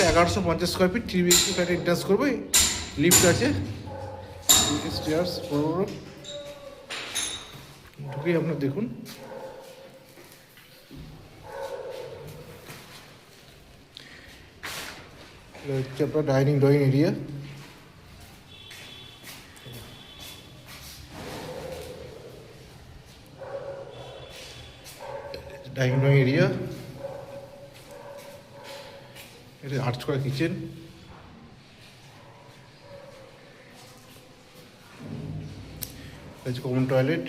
হচ্ছে 1150 square feet 3 BHK ফ্ল্যাটে entrance করবো। লিফট আছে, স্টেয়ার্স বড় বড়, ঢুকেই আপনার দেখুন এটা হচ্ছে আপনার dining drawing area. Dining drawing area, এটা আর্চ করা কিচেন, এটা হচ্ছে কমন টয়লেট,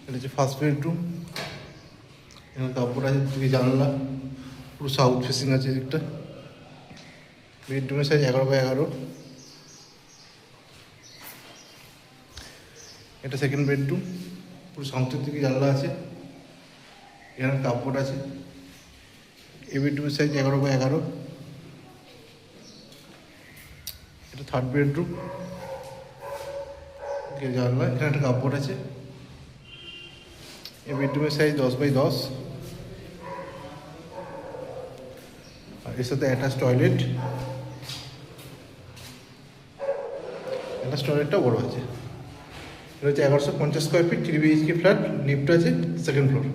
এটা হচ্ছে ফার্স্ট বেডরুম। এখানে কাপড় আছে, দিকে জানলা, পুরো সাউথ ফেসিং আছে দিকটা। বেডরুমের সাইজ 11x11। এটা সেকেন্ড বেডরুম, পুরো সাউথের দিকে জানলা আছে, এখানে কাপড় আছে। এই বেডরুমের সাইজ 11x11। এটা থার্ড বেডরুম, জানলা, এখানে একটা কাপড় আছে। এই বেডরুমের সাইজ 10x10, আর এর সাথে অ্যাটাচ টয়লেট। অ্যাটাচ টয়লেটটা বড় আছে। এটা হচ্ছে 1150 square feet 3 BHK flat, lift আছে, সেকেন্ড ফ্লোর।